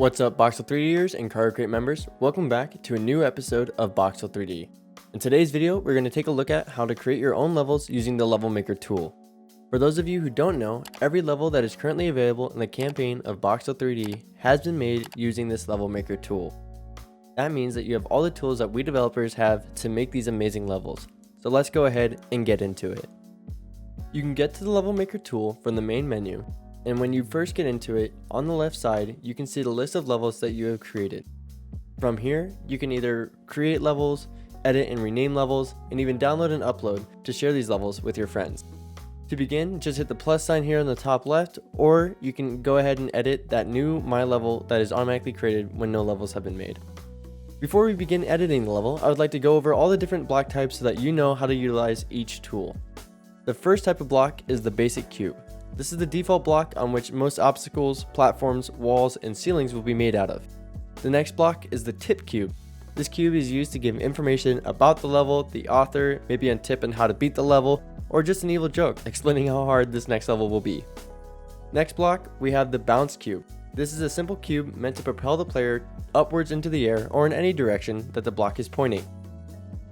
What's up, Boxel3Ders and Kargoh Krate members? Welcome back to a new episode of Boxel3D. In today's video, we're going to take a look at how to create your own levels using the Level Maker tool. For those of you who don't know, every level that is currently available in the campaign of Boxel3D has been made using this Level Maker tool. That means that you have all the tools that we developers have to make these amazing levels. So let's go ahead and get into it. You can get to the Level Maker tool from the main menu, and when you first get into it, on the left side, you can see the list of levels that you have created. From here, you can either create levels, edit and rename levels, and even download and upload to share these levels with your friends. To begin, just hit the plus sign here on the top left, or you can go ahead and edit that new My Level that is automatically created when no levels have been made. Before we begin editing the level, I would like to go over all the different block types so that you know how to utilize each tool. The first type of block is the basic cube. This is the default block on which most obstacles, platforms, walls, and ceilings will be made out of. The next block is the tip cube. This cube is used to give information about the level, the author, maybe a tip on how to beat the level, or just an evil joke explaining how hard this next level will be. Next block, we have the bounce cube. This is a simple cube meant to propel the player upwards into the air or in any direction that the block is pointing.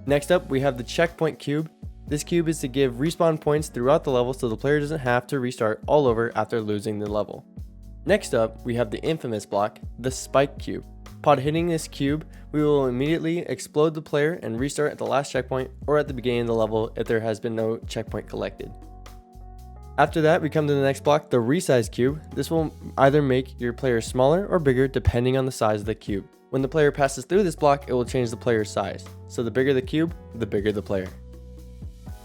Next up, we have the checkpoint cube. This cube is to give respawn points throughout the level so the player doesn't have to restart all over after losing the level. Next up, we have the infamous block, the spike cube. Upon hitting this cube, we will immediately explode the player and restart at the last checkpoint or at the beginning of the level if there has been no checkpoint collected. After that, we come to the next block, the resize cube. This will either make your player smaller or bigger depending on the size of the cube. When the player passes through this block, it will change the player's size. So the bigger the cube, the bigger the player.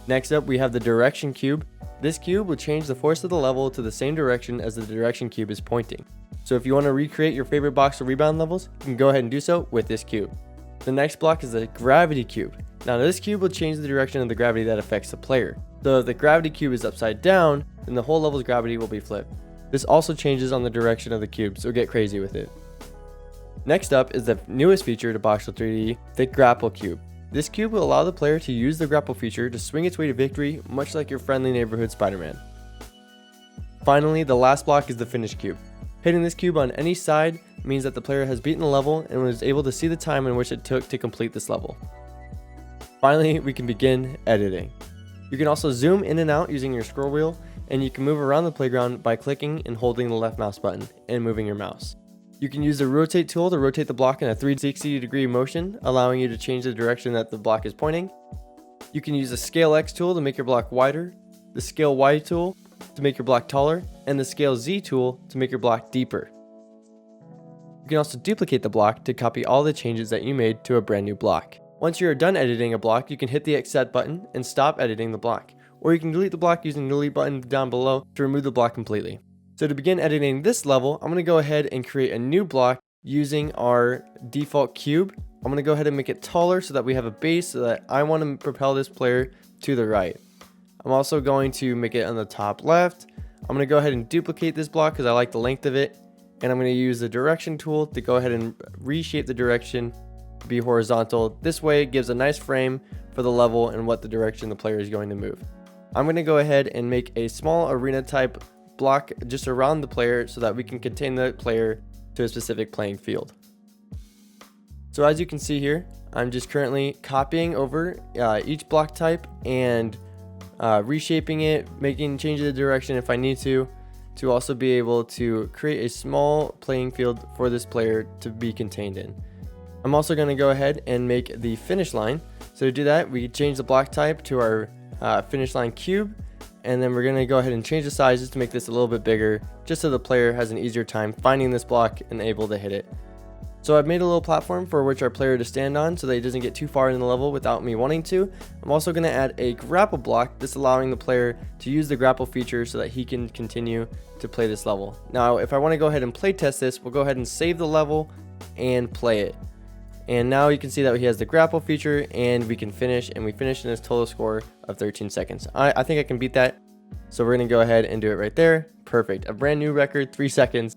Next up, we have the direction cube. This cube will change the force of the level to the same direction as the direction cube is pointing. So if you want to recreate your favorite box or rebound levels, you can go ahead and do so with this cube. The next block is the gravity cube. Now this cube will change the direction of the gravity that affects the player. So if the gravity cube is upside down, then the whole level's gravity will be flipped. This also changes on the direction of the cube, so get crazy with it. Next up is the newest feature to Boxel3D, the grapple cube. This cube will allow the player to use the grapple feature to swing its way to victory, much like your friendly neighborhood Spider-Man. Finally, the last block is the finish cube. Hitting this cube on any side means that the player has beaten the level and was able to see the time in which it took to complete this level. Finally, we can begin editing. You can also zoom in and out using your scroll wheel, and you can move around the playground by clicking and holding the left mouse button and moving your mouse. You can use the rotate tool to rotate the block in a 360-degree motion, allowing you to change the direction that the block is pointing. You can use the scale X tool to make your block wider, the scale Y tool to make your block taller, and the scale Z tool to make your block deeper. You can also duplicate the block to copy all the changes that you made to a brand new block. Once you are done editing a block, you can hit the Accept button and stop editing the block, or you can delete the block using the delete button down below to remove the block completely. So to begin editing this level, I'm going to go ahead and create a new block using our default cube. I'm going to go ahead and make it taller so that we have a base so that I want to propel this player to the right. I'm also going to make it on the top left. I'm going to go ahead and duplicate this block because I like the length of it. And I'm going to use the direction tool to go ahead and reshape the direction to be horizontal. This way it gives a nice frame for the level and what the direction the player is going to move. I'm going to go ahead and make a small arena type block just around the player so that we can contain the player to a specific playing field. So as you can see here, I'm just currently copying over each block type and reshaping it, making changes of direction if I need to also be able to create a small playing field for this player to be contained in. I'm also going to go ahead and make the finish line. So to do that, we change the block type to our finish line cube. And then we're going to go ahead and change the sizes to make this a little bit bigger, just so the player has an easier time finding this block and able to hit it. So I've made a little platform for which our player to stand on so that he doesn't get too far in the level without me wanting to. I'm also going to add a grapple block, this allowing the player to use the grapple feature so that he can continue to play this level. Now, if I want to go ahead and play test this, we'll go ahead and save the level and play it. And now you can see that he has the grapple feature and we can finish, and we finished in his total score of 13 seconds. I think I can beat that. So we're going to go ahead and do it right there. Perfect. A brand new record, 3 seconds.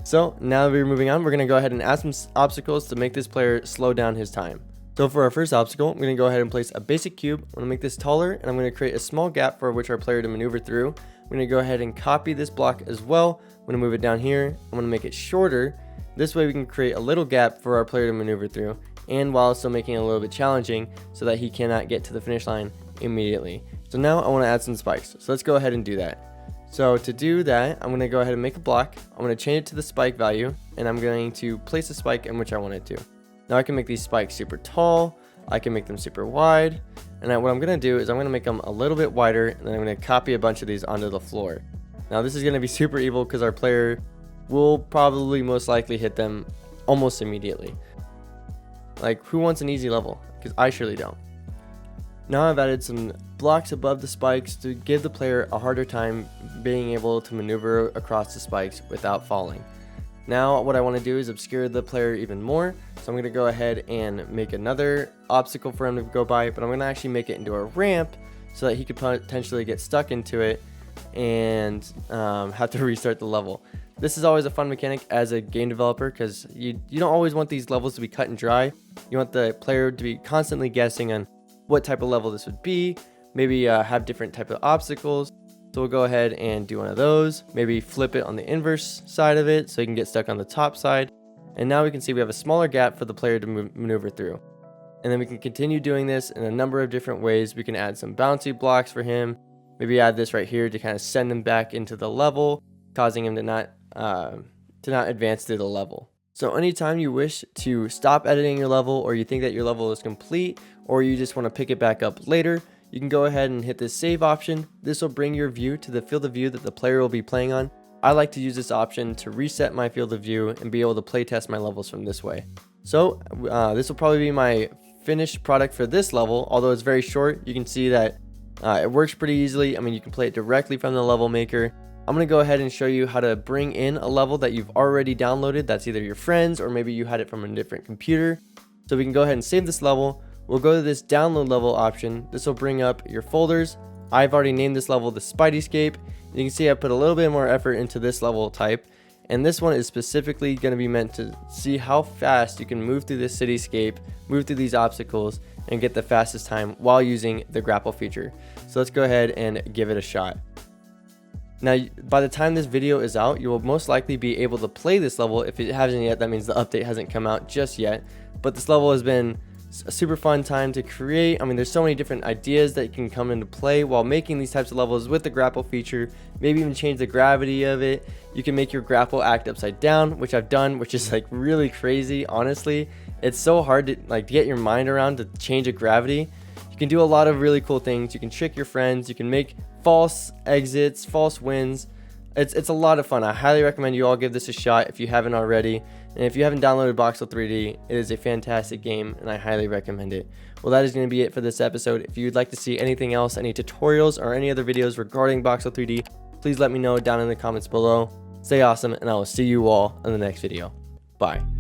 So now that we're moving on, we're going to go ahead and add some obstacles to make this player slow down his time. So for our first obstacle, I'm going to go ahead and place a basic cube. I'm going to make this taller, and I'm going to create a small gap for which our player to maneuver through. I'm going to go ahead and copy this block as well. I'm going to move it down here. I'm going to make it shorter, This way we can create a little gap for our player to maneuver through, and while still making it a little bit challenging so that he cannot get to the finish line immediately. So now I want to add some spikes. So let's go ahead and do that. So to do that, I'm going to go ahead and make a block. I'm going to change it to the spike value, and I'm going to place a spike in which I want it to. Now I can make these spikes super tall, I can make them super wide, and what I'm going to do is I'm going to make them a little bit wider, and then I'm going to copy a bunch of these onto the floor. Now this is going to be super evil because our player will probably most likely hit them almost immediately. Like, who wants an easy level? Because I surely don't. Now I've added some blocks above the spikes to give the player a harder time being able to maneuver across the spikes without falling. Now what I want to do is obscure the player even more, so I'm going to go ahead and make another obstacle for him to go by, but I'm going to actually make it into a ramp so that he could potentially get stuck into it and have to restart the level. This is always a fun mechanic as a game developer because you don't always want these levels to be cut and dry. You want the player to be constantly guessing on what type of level this would be, maybe have different type of obstacles. So we'll go ahead and do one of those, maybe flip it on the inverse side of it so you can get stuck on the top side. And now we can see we have a smaller gap for the player to maneuver through. And then we can continue doing this in a number of different ways. We can add some bouncy blocks for him, maybe add this right here to kind of send him back into the level, causing him to not advance through the level. So anytime you wish to stop editing your level, or you think that your level is complete, or you just want to pick it back up later, you can go ahead and hit this save option. This will bring your view to the field of view that the player will be playing on. I like to use this option to reset my field of view and be able to play test my levels from this way. So this will probably be my finished product for this level. Although it's very short, you can see that it works pretty easily. I mean, you can play it directly from the level maker. I'm going to go ahead and show you how to bring in a level that you've already downloaded. That's either your friends or maybe you had it from a different computer. So we can go ahead and save this level. We'll go to this download level option. This will bring up your folders. I've already named this level the Spidey-scape. You can see I put a little bit more effort into this level type. And this one is specifically going to be meant to see how fast you can move through this cityscape, move through these obstacles, and get the fastest time while using the grapple feature. So let's go ahead and give it a shot. Now, by the time this video is out, you will most likely be able to play this level. If it hasn't yet, that means the update hasn't come out just yet. But this level has been a super fun time to create. I mean, there's so many different ideas that can come into play while making these types of levels with the grapple feature. Maybe even change the gravity of it. You can make your grapple act upside down, which I've done, which is like really crazy. Honestly, it's so hard to get your mind around to change a gravity. You can do a lot of really cool things. You can trick your friends. You can make false exits, false wins. It's a lot of fun. I highly recommend you all give this a shot if you haven't already. And if you haven't downloaded Boxel3D, it is a fantastic game and I highly recommend it. Well, that is going to be it for this episode. If you'd like to see anything else, any tutorials or any other videos regarding Boxel3D, please let me know down in the comments below. Stay awesome, and I will see you all in the next video. Bye.